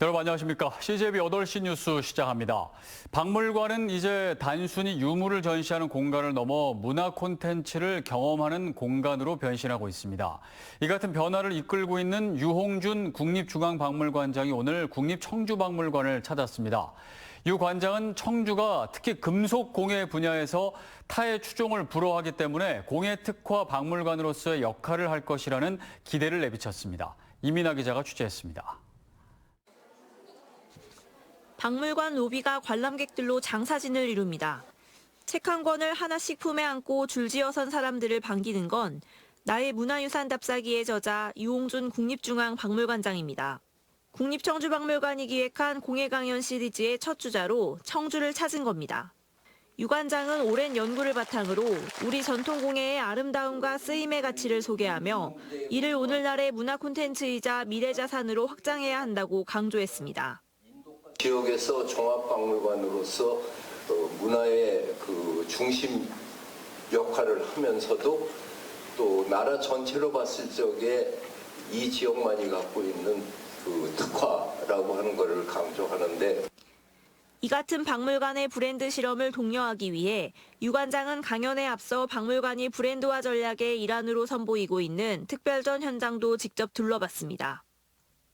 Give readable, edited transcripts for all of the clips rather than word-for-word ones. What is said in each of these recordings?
여러분 안녕하십니까. CJB 8시 뉴스 시작합니다. 박물관은 이제 단순히 유물을 전시하는 공간을 넘어 문화 콘텐츠를 경험하는 공간으로 변신하고 있습니다. 이 같은 변화를 이끌고 있는 유홍준 국립중앙박물관장이 오늘 국립청주박물관을 찾았습니다. 유 관장은 청주가 특히 금속 공예 분야에서 타의 추종을 불허하기 때문에 공예 특화 박물관으로서의 역할을 할 것이라는 기대를 내비쳤습니다. 이민아 기자가 취재했습니다. 박물관 로비가 관람객들로 장사진을 이룹니다. 책 한 권을 하나씩 품에 안고 줄지어 선 사람들을 반기는 건 나의 문화유산 답사기의 저자 유홍준 국립중앙박물관장입니다. 국립청주박물관이 기획한 공예 강연 시리즈의 첫 주자로 청주를 찾은 겁니다. 유 관장은 오랜 연구를 바탕으로 우리 전통 공예의 아름다움과 쓰임의 가치를 소개하며 이를 오늘날의 문화 콘텐츠이자 미래자산으로 확장해야 한다고 강조했습니다. 지역에서 종합박물관으로서 문화의 그 중심 역할을 하면서도 또 나라 전체로 봤을 적에 이 지역만이 갖고 있는 그 특화라고 하는 것을 강조하는데 이 같은 박물관의 브랜드 실험을 독려하기 위해 유 관장은 강연에 앞서 박물관이 브랜드화 전략의 일환으로 선보이고 있는 특별전 현장도 직접 둘러봤습니다.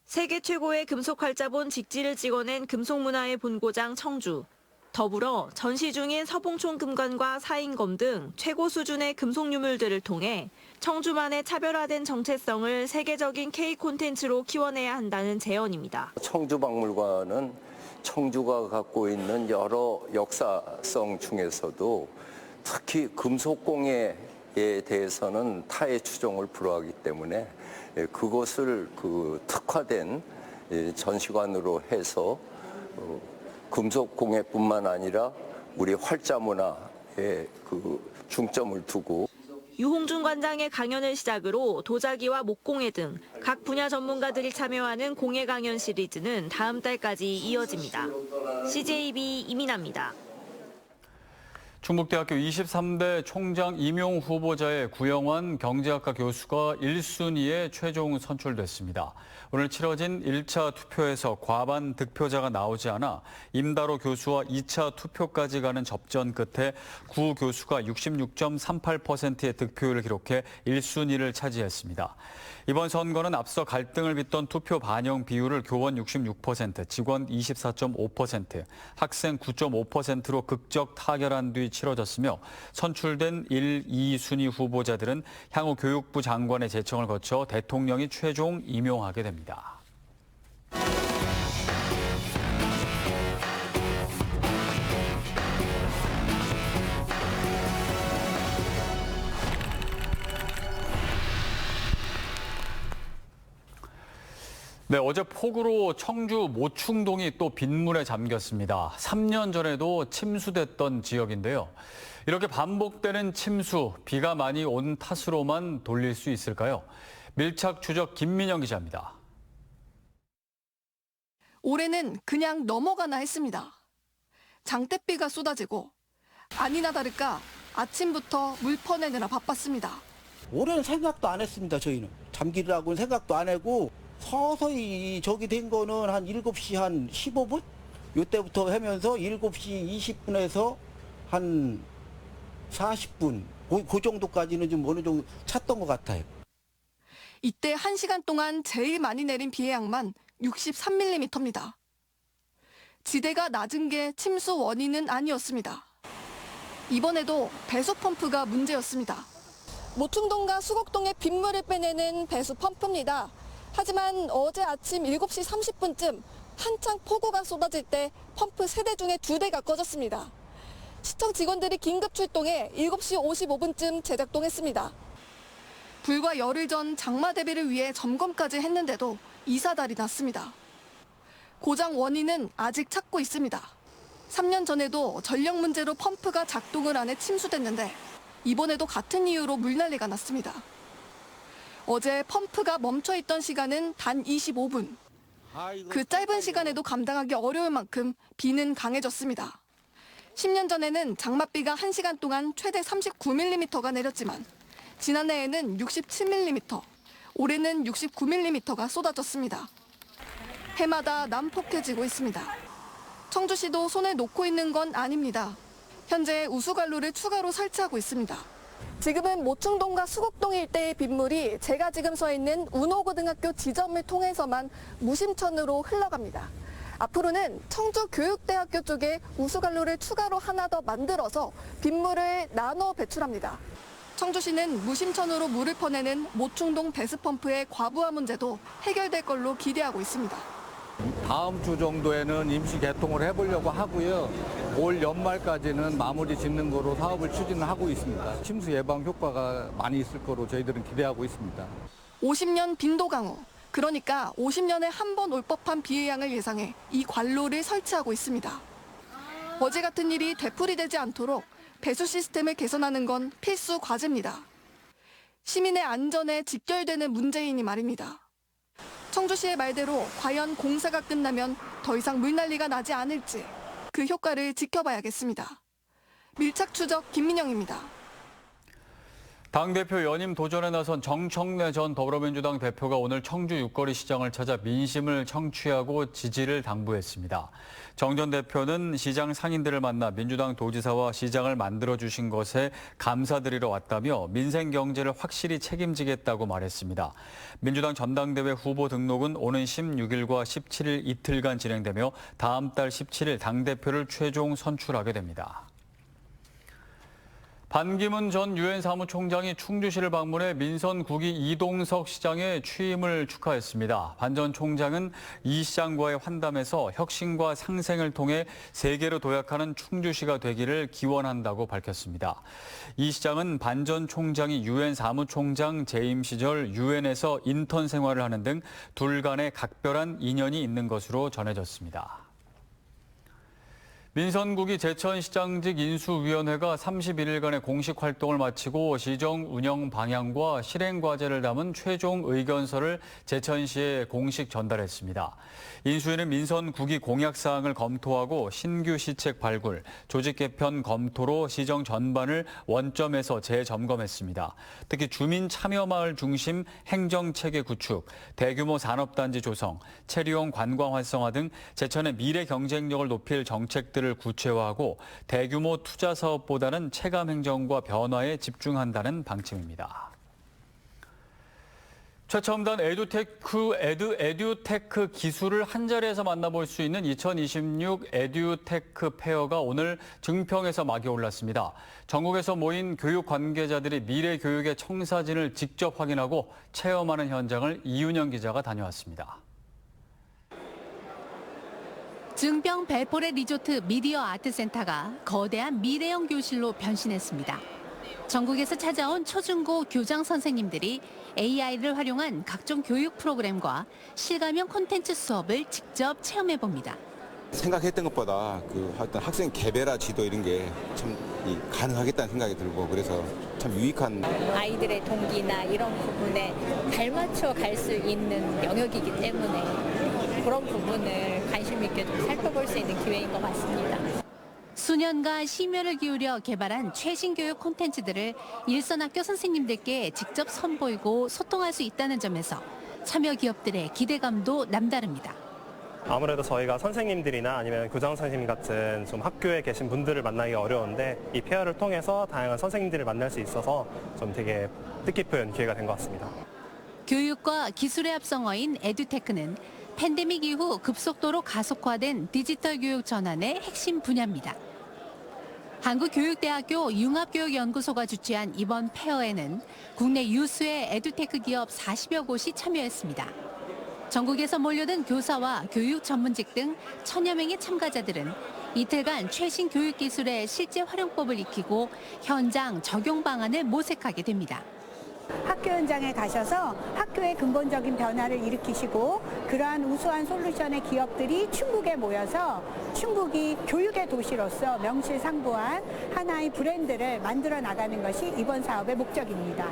세계 최고의 금속 활자본 직지를 찍어낸 금속문화의 본고장 청주. 더불어 전시 중인 서봉촌 금관과 사인검 등 최고 수준의 금속 유물들을 통해 청주만의 차별화된 정체성을 세계적인 K 콘텐츠로 키워내야 한다는 제언입니다. 청주박물관은 청주가 갖고 있는 여러 역사성 중에서도 특히 금속공예에 대해서는 타의 추종을 불허하기 때문에 그것을 특화된 전시관으로 해서 금속공예뿐만 아니라 우리 활자문화에 중점을 두고 유홍준 관장의 강연을 시작으로 도자기와 목공예 등 각 분야 전문가들이 참여하는 공예 강연 시리즈는 다음 달까지 이어집니다. CJB 이민아입니다. 충북대학교 23대 총장 임용 후보자의 구영환 경제학과 교수가 1순위에 최종 선출됐습니다. 오늘 치러진 1차 투표에서 과반 득표자가 나오지 않아 임다로 교수와 2차 투표까지 가는 접전 끝에 구 교수가 66.38%의 득표율을 기록해 1순위를 차지했습니다. 이번 선거는 앞서 갈등을 빚던 투표 반영 비율을 교원 66%, 직원 24.5%, 학생 9.5%로 극적 타결한 뒤 치러졌으며 선출된 1, 2순위 후보자들은 향후 교육부 장관의 제청을 거쳐 대통령이 최종 임용하게 됩니다. 네, 어제 폭우로 청주 모충동이 또 빗물에 잠겼습니다. 3년 전에도 침수됐던 지역인데요. 이렇게 반복되는 침수, 비가 많이 온 탓으로만 돌릴 수 있을까요? 밀착 추적 김민영 기자입니다. 올해는 그냥 넘어가나 했습니다. 장대비가 쏟아지고 아니나 다를까 아침부터 물 퍼내느라 바빴습니다. 올해는 생각도 안 했습니다, 저희는. 잠기라고는 생각도 안 하고 서서히 저기 된 거는 한 7시 한 15분? 이때부터 하면서 7시 20분에서 한 40분, 그 정도까지는 좀 어느 정도 찼던 것 같아요. 이때 1시간 동안 제일 많이 내린 비의 양만 63mm입니다. 지대가 낮은 게 침수 원인은 아니었습니다. 이번에도 배수 펌프가 문제였습니다. 모충동과 수곡동의 빗물을 빼내는 배수 펌프입니다. 하지만 어제 아침 7시 30분쯤 한창 폭우가 쏟아질 때 펌프 3대 중에 2대가 꺼졌습니다. 시청 직원들이 긴급 출동해 7시 55분쯤 재작동했습니다. 불과 열흘 전 장마 대비를 위해 점검까지 했는데도 이사달이 났습니다. 고장 원인은 아직 찾고 있습니다. 3년 전에도 전력 문제로 펌프가 작동을 안 해 침수됐는데 이번에도 같은 이유로 물난리가 났습니다. 어제 펌프가 멈춰있던 시간은 단 25분. 그 짧은 시간에도 감당하기 어려울 만큼 비는 강해졌습니다. 10년 전에는 장맛비가 1시간 동안 최대 39mm가 내렸지만 지난해에는 67mm, 올해는 69mm가 쏟아졌습니다. 해마다 난폭해지고 있습니다. 청주시도 손에 놓고 있는 건 아닙니다. 현재 우수관로를 추가로 설치하고 있습니다. 지금은 모충동과 수곡동 일대의 빗물이 제가 지금 서 있는 운호고등학교 지점을 통해서만 무심천으로 흘러갑니다. 앞으로는 청주교육대학교 쪽에 우수관로를 추가로 하나 더 만들어서 빗물을 나눠 배출합니다. 청주시는 무심천으로 물을 퍼내는 모충동 배수펌프의 과부하 문제도 해결될 걸로 기대하고 있습니다. 다음 주 정도에는 임시 개통을 해보려고 하고요. 올 연말까지는 마무리 짓는 거로 사업을 추진하고 있습니다. 침수 예방 효과가 많이 있을 거로 저희들은 기대하고 있습니다. 50년 빈도 강우, 그러니까 50년에 한 번 올 법한 비의 양을 예상해 이 관로를 설치하고 있습니다. 어제 같은 일이 되풀이되지 않도록 배수 시스템을 개선하는 건 필수 과제입니다. 시민의 안전에 직결되는 문제이니 말입니다. 청주시의 말대로 과연 공사가 끝나면 더 이상 물난리가 나지 않을지 그 효과를 지켜봐야겠습니다. 밀착 추적 김민영입니다. 당대표 연임 도전에 나선 정청래 전 더불어민주당 대표가 오늘 청주 육거리 시장을 찾아 민심을 청취하고 지지를 당부했습니다. 정 전 대표는 시장 상인들을 만나 민주당 도지사와 시장을 만들어주신 것에 감사드리러 왔다며 민생 경제를 확실히 책임지겠다고 말했습니다. 민주당 전당대회 후보 등록은 오는 16일과 17일 이틀간 진행되며 다음 달 17일 당대표를 최종 선출하게 됩니다. 반기문 전 유엔 사무총장이 충주시를 방문해 민선 9기 이동석 시장의 취임을 축하했습니다. 반 전 총장은 이 시장과의 환담에서 혁신과 상생을 통해 세계로 도약하는 충주시가 되기를 기원한다고 밝혔습니다. 이 시장은 반 전 총장이 유엔 사무총장 재임 시절 유엔에서 인턴 생활을 하는 등 둘 간의 각별한 인연이 있는 것으로 전해졌습니다. 민선국이 제천시장직 인수위원회가 31일간의 공식 활동을 마치고 시정 운영 방향과 실행 과제를 담은 최종 의견서를 제천시에 공식 전달했습니다. 인수위는 민선국이 공약사항을 검토하고 신규 시책 발굴, 조직 개편 검토로 시정 전반을 원점에서 재점검했습니다. 특히 주민 참여마을 중심 행정체계 구축, 대규모 산업단지 조성, 체류용 관광 활성화 등 제천의 미래 경쟁력을 높일 정책들을 구체화하고 대규모 투자 사업보다는 체감 행정과 변화에 집중한다는 방침입니다. 최첨단 에듀테크 기술을 한자리에서 만나볼 수 있는 2026 에듀테크 페어가 오늘 증평에서 막이 올랐습니다. 전국에서 모인 교육 관계자들이 미래 교육의 청사진을 직접 확인하고 체험하는 현장을 이윤영 기자가 다녀왔습니다. 증평 벨포레 리조트 미디어 아트센터가 거대한 미래형 교실로 변신했습니다. 전국에서 찾아온 초중고 교장 선생님들이 AI를 활용한 각종 교육 프로그램과 실감형 콘텐츠 수업을 직접 체험해봅니다. 생각했던 것보다 어떤 학생 개별화 지도 이런 게 참 가능하겠다는 생각이 들고 그래서 참 유익한 아이들의 동기나 이런 부분에 발맞춰 갈 수 있는 영역이기 때문에 그런 부분을 관심 있게 좀 살펴볼 수 있는 기회인 것 같습니다. 수년간 심혈을 기울여 개발한 최신 교육 콘텐츠들을 일선 학교 선생님들께 직접 선보이고 소통할 수 있다는 점에서 참여 기업들의 기대감도 남다릅니다. 아무래도 저희가 선생님들이나 아니면 교장 선생님 같은 좀 학교에 계신 분들을 만나기가 어려운데 이 페어를 통해서 다양한 선생님들을 만날 수 있어서 좀 되게 뜻깊은 기회가 된 것 같습니다. 교육과 기술의 합성어인 에듀테크는 팬데믹 이후 급속도로 가속화된 디지털 교육 전환의 핵심 분야입니다. 한국교육대학교 융합교육연구소가 주최한 이번 페어에는 국내 유수의 에듀테크 기업 40여 곳이 참여했습니다. 전국에서 몰려든 교사와 교육 전문직 등 1000여 명의 참가자들은 이틀간 최신 교육 기술의 실제 활용법을 익히고 현장 적용 방안을 모색하게 됩니다. 학교 현장에 가셔서 학교의 근본적인 변화를 일으키시고 그러한 우수한 솔루션의 기업들이 충북에 모여서 충북이 교육의 도시로서 명실상부한 하나의 브랜드를 만들어 나가는 것이 이번 사업의 목적입니다.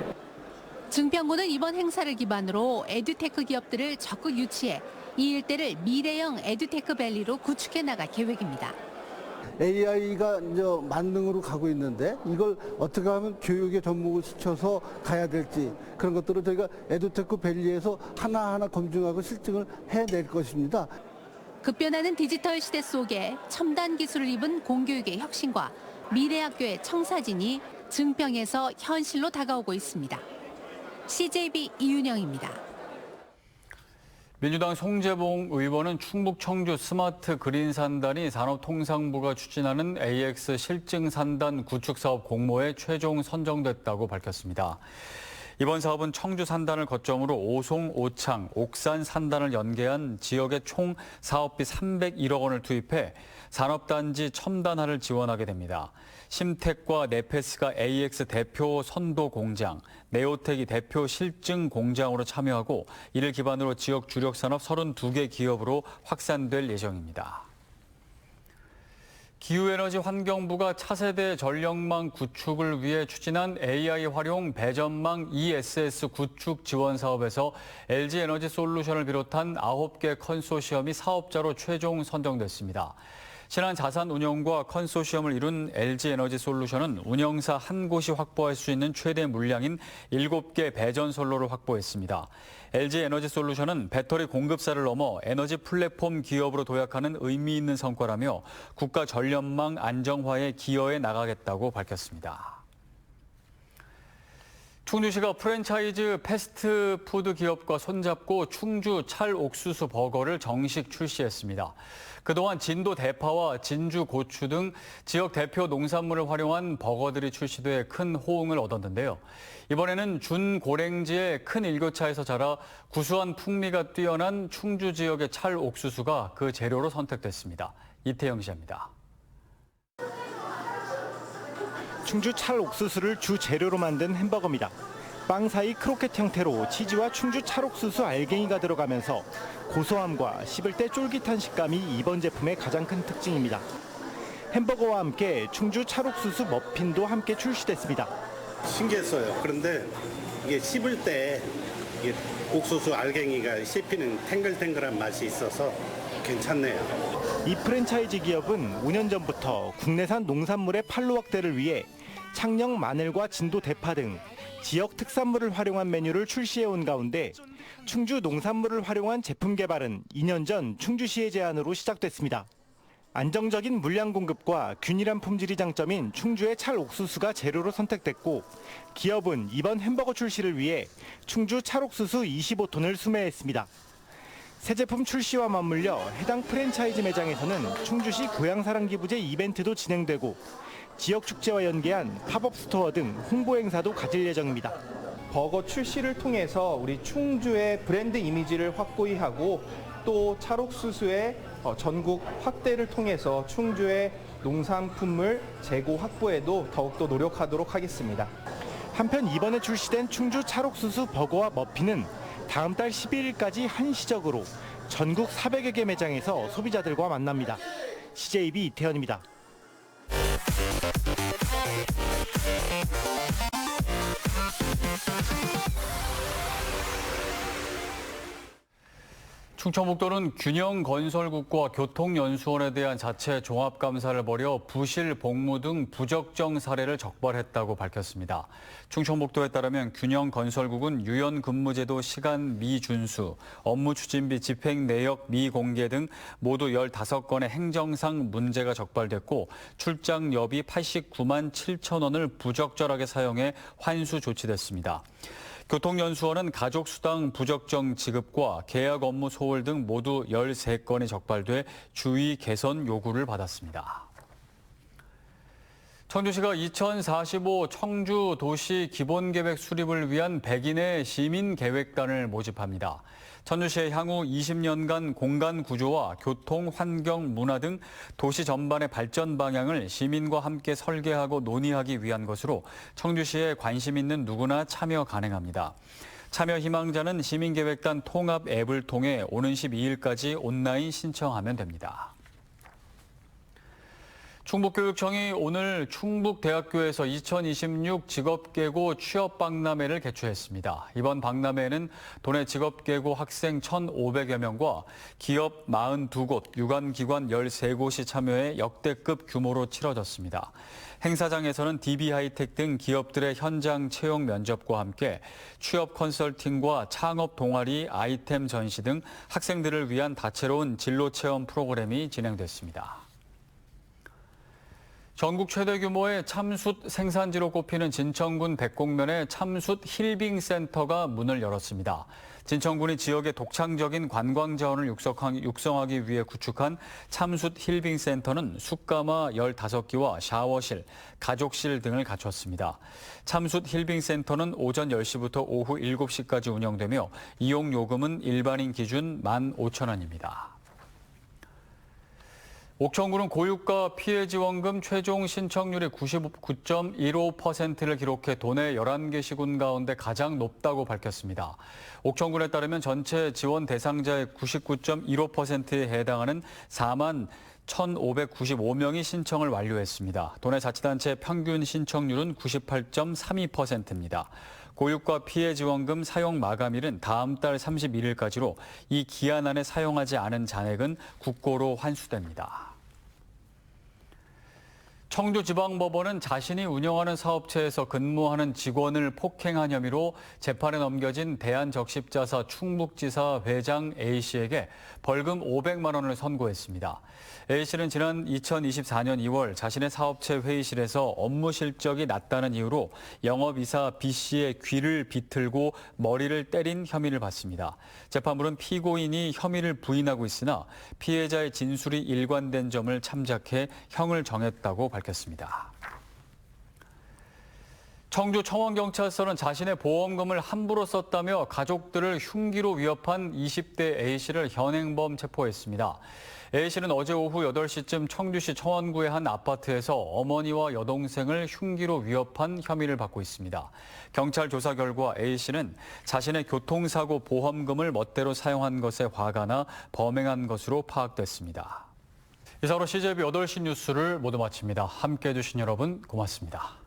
증평구는 이번 행사를 기반으로 에듀테크 기업들을 적극 유치해 이 일대를 미래형 에듀테크 밸리로 구축해 나갈 계획입니다. AI가 이제 만능으로 가고 있는데 이걸 어떻게 하면 교육에 접목을 시켜서 가야 될지 그런 것들을 저희가 에듀테크 밸리에서 하나하나 검증하고 실증을 해낼 것입니다. 급변하는 디지털 시대 속에 첨단 기술을 입은 공교육의 혁신과 미래학교의 청사진이 증평에서 현실로 다가오고 있습니다. CJB 이윤영입니다. 민주당 송재봉 의원은 충북 청주 스마트 그린 산단이 산업통상부가 추진하는 AX 실증 산단 구축 사업 공모에 최종 선정됐다고 밝혔습니다. 이번 사업은 청주 산단을 거점으로 오송, 오창, 옥산 산단을 연계한 지역에 총 사업비 301억 원을 투입해 산업단지 첨단화를 지원하게 됩니다. 심텍과 네페스가 AX 대표 선도 공장, 네오텍이 대표 실증 공장으로 참여하고 이를 기반으로 지역 주력 산업 32개 기업으로 확산될 예정입니다. 기후에너지 환경부가 차세대 전력망 구축을 위해 추진한 AI 활용 배전망 ESS 구축 지원 사업에서 LG에너지솔루션을 비롯한 9개 컨소시엄이 사업자로 최종 선정됐습니다. 신한자산운용과 컨소시엄을 이룬 LG에너지솔루션은 운영사 한 곳이 확보할 수 있는 최대 물량인 7개 배전선로를 확보했습니다. LG에너지솔루션은 배터리 공급사를 넘어 에너지 플랫폼 기업으로 도약하는 의미 있는 성과라며 국가 전력망 안정화에 기여해 나가겠다고 밝혔습니다. 충주시가 프랜차이즈 패스트푸드 기업과 손잡고 충주 찰옥수수 버거를 정식 출시했습니다. 그동안 진도 대파와 진주 고추 등 지역 대표 농산물을 활용한 버거들이 출시돼 큰 호응을 얻었는데요. 이번에는 준고랭지의 큰 일교차에서 자라 구수한 풍미가 뛰어난 충주 지역의 찰옥수수가 그 재료로 선택됐습니다. 이태영 기자입니다. 충주 찰옥수수를 주 재료로 만든 햄버거입니다. 빵 사이 크로켓 형태로 치즈와 충주 찰옥수수 알갱이가 들어가면서 고소함과 씹을 때 쫄깃한 식감이 이번 제품의 가장 큰 특징입니다. 햄버거와 함께 충주 찰옥수수 머핀도 함께 출시됐습니다. 신기했어요. 그런데 이게 씹을 때 이게 옥수수 알갱이가 씹히는 탱글탱글한 맛이 있어서 괜찮네요. 이 프랜차이즈 기업은 5년 전부터 국내산 농산물의 판로 확대를 위해 창녕 마늘과 진도 대파 등 지역 특산물을 활용한 메뉴를 출시해온 가운데 충주 농산물을 활용한 제품 개발은 2년 전 충주시의 제안으로 시작됐습니다. 안정적인 물량 공급과 균일한 품질이 장점인 충주의 찰옥수수가 재료로 선택됐고 기업은 이번 햄버거 출시를 위해 충주 찰옥수수 25톤을 수매했습니다. 새 제품 출시와 맞물려 해당 프랜차이즈 매장에서는 충주시 고향사랑기부제 이벤트도 진행되고 지역 축제와 연계한 팝업 스토어 등 홍보 행사도 가질 예정입니다. 버거 출시를 통해서 우리 충주의 브랜드 이미지를 확고히 하고 또 찰옥수수의 전국 확대를 통해서 충주의 농산품물 재고 확보에도 더욱더 노력하도록 하겠습니다. 한편 이번에 출시된 충주 찰옥수수 버거와 머핀은 다음 달 12일까지 한시적으로 전국 400여 개 매장에서 소비자들과 만납니다. CJB 이태현입니다. 충청북도는 균형건설국과 교통연수원에 대한 자체 종합감사를 벌여 부실 복무 등 부적정 사례를 적발했다고 밝혔습니다. 충청북도에 따르면 균형건설국은 유연근무제도 시간 미준수, 업무추진비 집행내역 미공개 등 모두 15건의 행정상 문제가 적발됐고 출장여비 89만 7천 원을 부적절하게 사용해 환수 조치됐습니다. 교통연수원은 가족수당 부적정 지급과 계약 업무 소홀 등 모두 13건이 적발돼 주의 개선 요구를 받았습니다. 청주시가 2045 청주 도시 기본계획 수립을 위한 100인의 시민계획단을 모집합니다. 청주시의 향후 20년간 공간 구조와 교통, 환경, 문화 등 도시 전반의 발전 방향을 시민과 함께 설계하고 논의하기 위한 것으로 청주시에 관심 있는 누구나 참여 가능합니다. 참여 희망자는 시민계획단 통합 앱을 통해 오는 12일까지 온라인 신청하면 됩니다. 충북교육청이 오늘 충북대학교에서 2026 직업계고 취업박람회를 개최했습니다. 이번 박람회는 도내 직업계고 학생 1,500여 명과 기업 42곳, 유관기관 13곳이 참여해 역대급 규모로 치러졌습니다. 행사장에서는 DB하이텍 등 기업들의 현장 채용 면접과 함께 취업 컨설팅과 창업 동아리, 아이템 전시 등 학생들을 위한 다채로운 진로 체험 프로그램이 진행됐습니다. 전국 최대 규모의 참숯 생산지로 꼽히는 진천군 백곡면의 참숯 힐빙 센터가 문을 열었습니다. 진천군이 지역의 독창적인 관광 자원을 육성하기 위해 구축한 참숯 힐빙 센터는 숯가마 15기와 샤워실, 가족실 등을 갖췄습니다. 참숯 힐빙 센터는 오전 10시부터 오후 7시까지 운영되며 이용 요금은 일반인 기준 15,000원입니다. 옥천군은 고유가 피해지원금 최종 신청률이 99.15%를 기록해 도내 11개 시군 가운데 가장 높다고 밝혔습니다. 옥천군에 따르면 전체 지원 대상자의 99.15%에 해당하는 4만 1,595명이 신청을 완료했습니다. 도내 자치단체 평균 신청률은 98.32%입니다. 고유가 피해 지원금 사용 마감일은 다음 달 31일까지로 이 기한 안에 사용하지 않은 잔액은 국고로 환수됩니다. 청주지방법원은 자신이 운영하는 사업체에서 근무하는 직원을 폭행한 혐의로 재판에 넘겨진 대한적십자사 충북지사 회장 A씨에게 벌금 500만 원을 선고했습니다. A씨는 지난 2024년 2월 자신의 사업체 회의실에서 업무 실적이 낮다는 이유로 영업이사 B씨의 귀를 비틀고 머리를 때린 혐의를 받습니다. 재판부는 피고인이 혐의를 부인하고 있으나 피해자의 진술이 일관된 점을 참작해 형을 정했다고 밝혔습니다. 청주 청원경찰서는 자신의 보험금을 함부로 썼다며 가족들을 흉기로 위협한 20대 A씨를 현행범 체포했습니다. A씨는 어제 오후 8시쯤 청주시 청원구의 한 아파트에서 어머니와 여동생을 흉기로 위협한 혐의를 받고 있습니다. 경찰 조사 결과 A씨는 자신의 교통사고 보험금을 멋대로 사용한 것에 화가 나 범행한 것으로 파악됐습니다. 이상으로 CJB 8시 뉴스를 모두 마칩니다. 함께해 주신 여러분 고맙습니다.